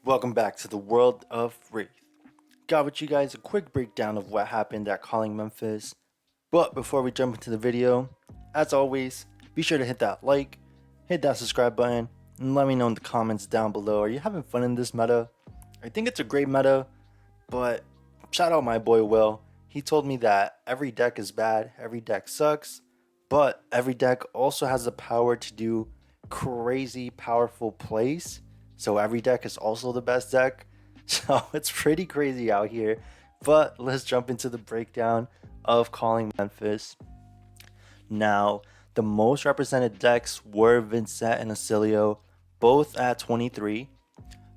Welcome back to the world of Wraith. Got with you guys a quick breakdown of what happened at Calling Memphis. But before we jump into the video, as always, be sure to hit that like, hit that subscribe button, and let me know in the comments down below. Are you having fun in this meta? I think it's a great meta, but shout out my boy Will. He told me that every deck is bad, every deck sucks, but every deck also has the power to do crazy powerful plays. So every deck is also the best deck. So it's pretty crazy out here. But let's jump into the breakdown of Calling Memphis. Now, the most represented decks were Vincent and Acilio, both at 23.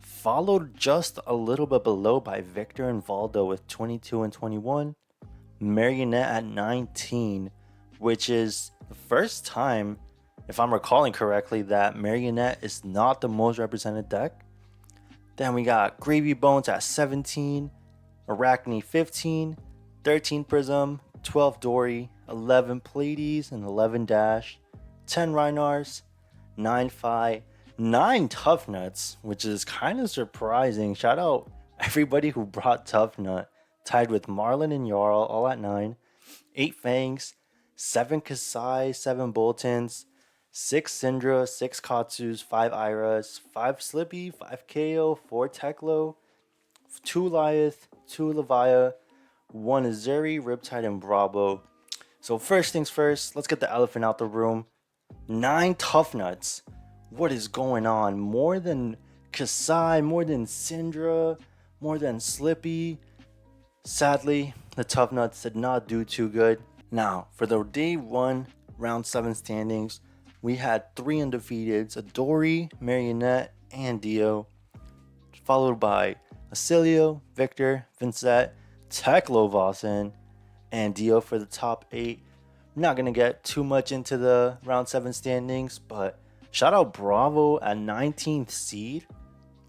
Followed just a little bit below by Victor and Valdo with 22 and 21. Marionette at 19, which is the first time, if I'm recalling correctly, that Marionette is not the most represented deck. Then we got Gravy Bones at 17, Arachne 15, 13 Prism, 12 Dory, 11 Pleiades, and 11 Dash, 10 Rhinars, 9 Phi, 9 Tough Nuts, which is kind of surprising. Shout out everybody who brought Tough Nut, tied with Marlin and Jarl, all at 9, 8 Fangs, 7 Kasai, 7 Boltons, 6 Syndra, 6 Katsus, 5 Iras, 5 Slippy, 5 KO, 4 Teklo, 2 Lyeth, 2 Leviah, 1 Azuri, Riptide, and Bravo. So first things first, let's get the elephant out the room. 9 Tough Nuts. What is going on? More than Kasai, more than Syndra, more than Slippy. Sadly, the Tough Nuts did not do too good. Now, for the day 1, round 7 standings, we had 3 undefeateds, Adori, Marionette, and Dio, followed by Acilio, Victor, Vincent, Teklo Vossen, and Dio for the top 8. I'm not going to get too much into the round 7 standings, but shout out Bravo at 19th seed,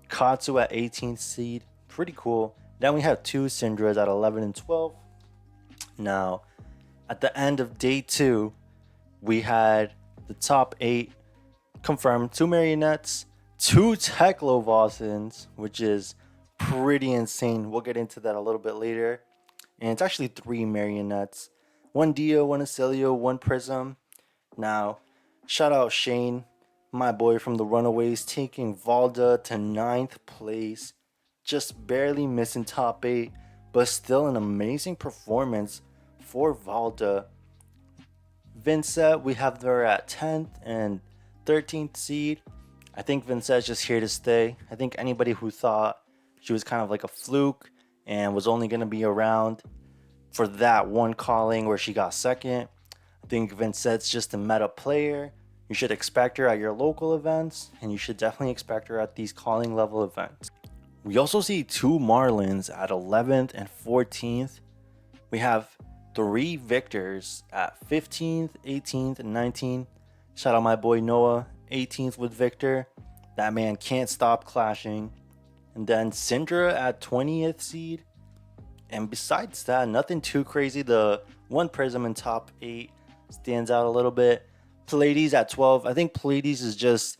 Katsu at 18th seed, pretty cool. Then we have 2 Syndras at 11 and 12. Now, at the end of day 2, we had the top 8 confirmed: 2 Marionettes, 2 Teklo Vossens, which is pretty insane. We'll get into that a little bit later. And it's actually 3 Marionettes: 1 Dio, 1 Acilio, 1 Prism. Now, shout out Shane, my boy from the Runaways, taking Valda to 9th place. Just barely missing top 8, but still an amazing performance for Valda. Vincent, we have her at 10th and 13th seed. I think Vincent's just here to stay. I think anybody who thought she was kind of like a fluke and was only going to be around for that one calling where she got second, I think Vincent's just a meta player. You should expect her at your local events, and you should definitely expect her at these calling level events. We also see 2 Marlins at 11th and 14th. We have 3 Victors at 15th, 18th, and 19th. Shout out my boy Noah, 18th with Victor. That man can't stop clashing. And then Syndra at 20th seed. And besides that, nothing too crazy. The 1 Prism in top 8 stands out a little bit. Pleiades at 12. I think Pleiades is just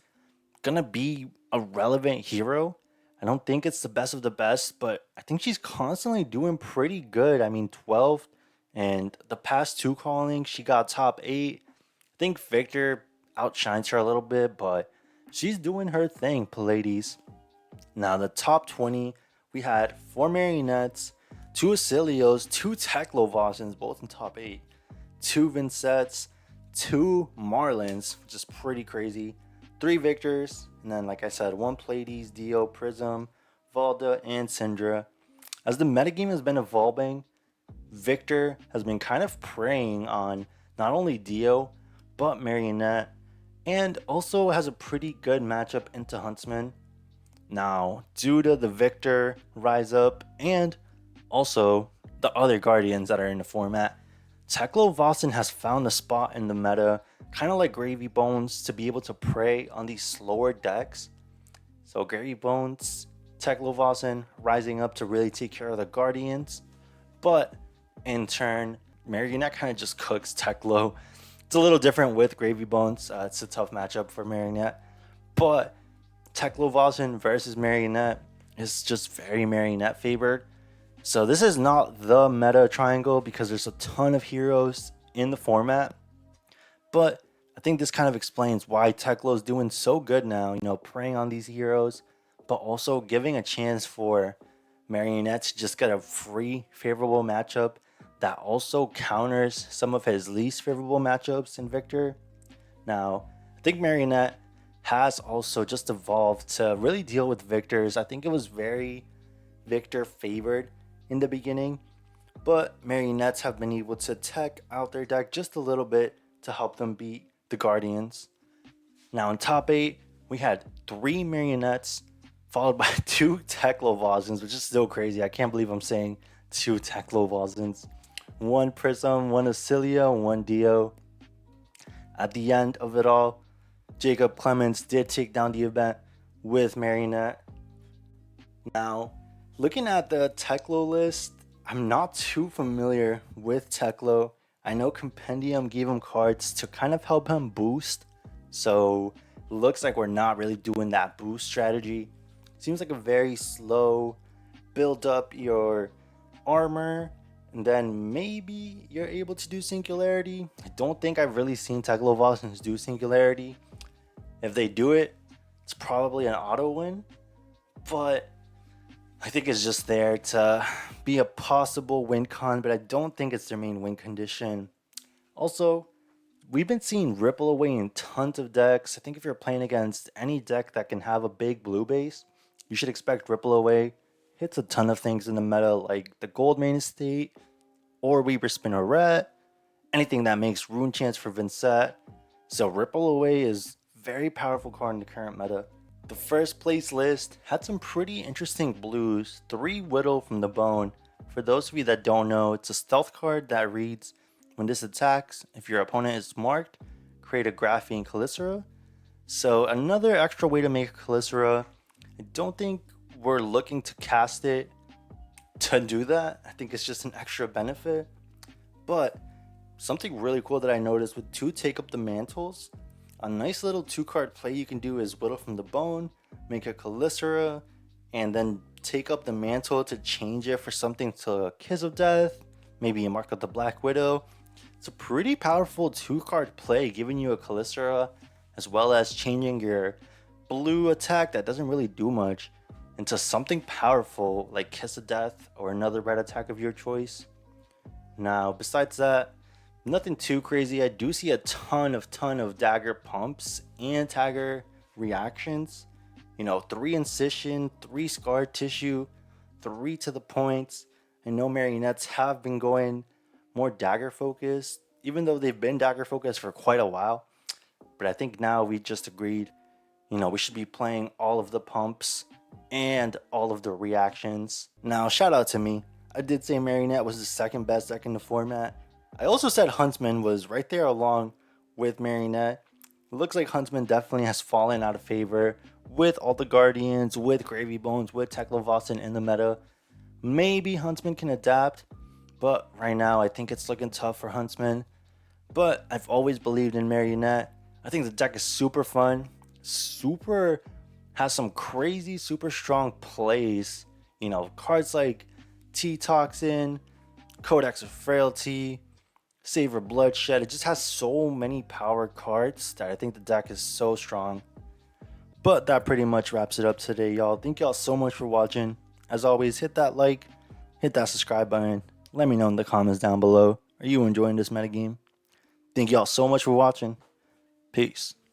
gonna be a relevant hero. I don't think it's the best of the best, but I think she's constantly doing pretty good. I mean, 12th. And the past 2 callings, she got top 8. I think Victor outshines her a little bit, but she's doing her thing, Pleiades. Now, the top 20, we had 4 Marionettes, 2 Acilios, 2 Teklo Vossens, both in top 8, 2 Vincents, 2 Marlins, which is pretty crazy, 3 Victors, and then, like I said, 1 Pleiades, Dio, Prism, Valda, and Syndra. As the metagame has been evolving, Victor has been kind of preying on not only Dio, but Marionette, and also has a pretty good matchup into Huntsman. Now, due to the Victor rise up, and also the other Guardians that are in the format, Teklo Vossen has found a spot in the meta, kind of like Gravy Bones, to be able to prey on these slower decks. So Gravy Bones, Teklo Vossen rising up to really take care of the Guardians, but in turn, Marionette kind of just cooks Teklo. It's a little different with Gravy Bones. It's a tough matchup for Marionette. But Teklo Vossen versus Marionette, is just very marionette favored. So this is not the meta triangle because there's a ton of heroes in the format. But I think this kind of explains why Teklo is doing so good now, preying on these heroes, but also giving a chance for Marionette to just get a free favorable matchup that also counters some of his least favorable matchups in Victor. Now, I think Marionette has also just evolved to really deal with Victors. I think it was very Victor favored in the beginning, but Marionettes have been able to tech out their deck just a little bit to help them beat the Guardians. Now in top 8, we had 3 Marionettes followed by 2 Teklo Vazens, which is still crazy. I can't believe I'm saying 2 Teklo Vazens. 1 Prism, 1 Acilia, 1 Dio. At the end of it all, Jacob Clemens did take down the event with Marionette. Now, looking at the Teklo list, I'm not too familiar with Teklo. I know Compendium gave him cards to kind of help him boost, so looks like we're not really doing that boost strategy. Seems like a very slow build up your armor, and then maybe you're able to do Singularity. I don't think I've really seen Teklo Vazens do Singularity. If they do it, it's probably an auto win, but I think it's just there to be a possible win con, but I don't think it's their main win condition. Also, we've been seeing Ripple Away in tons of decks. I think if you're playing against any deck that can have a big blue base, you should expect Ripple Away. Hits a ton of things in the meta like the Gold Main Estate, or Weaver Spinneret, anything that makes Rune Chance for Vincent. So Ripple Away is very powerful card in the current meta. The first place list had some pretty interesting blues. 3 Whittle from the Bone. For those of you that don't know, it's a stealth card that reads, when this attacks, if your opponent is marked, create a Graphene Calycera. So another extra way to make a Calycera. I don't think we're looking to cast it to do that. I think it's just an extra benefit. But something really cool that I noticed with 2 Take Up the Mantles, a nice little 2-card play you can do is Whittle from the Bone, make a Calycera, and then take up the mantle to change it for something to Kiss of Death, maybe a Mark of the Black Widow. It's a pretty powerful 2-card play, giving you a Calycera, as well as changing your blue attack that doesn't really do much into something powerful like Kiss of Death or another red attack of your choice. Now, besides that, nothing too crazy. I do see a ton of dagger pumps and dagger reactions. 3 incision, 3 scar tissue, 3 to the points. I know marionettes have been going more dagger focused, even though they've been dagger focused for quite a while. But I think now we just agreed, we should be playing all of the pumps and all of the reactions. Now, shout out to me. I did say marionette was the second best deck in the format. I also said Huntsman was right there along with Marionette. It looks like Huntsman definitely has fallen out of favor with all the Guardians, with Gravy Bones, with Teklo Vasen in the meta. Maybe Huntsman can adapt, but right now I think it's looking tough for Huntsman. But I've always believed in Marionette. I think the deck is super fun. Has some crazy, super strong plays. Cards like T-Toxin, Codex of Frailty, Savor Bloodshed. It just has so many power cards that I think the deck is so strong. But that pretty much wraps it up today, y'all. Thank y'all so much for watching. As always, hit that like, hit that subscribe button. Let me know in the comments down below. Are you enjoying this metagame? Thank y'all so much for watching. Peace.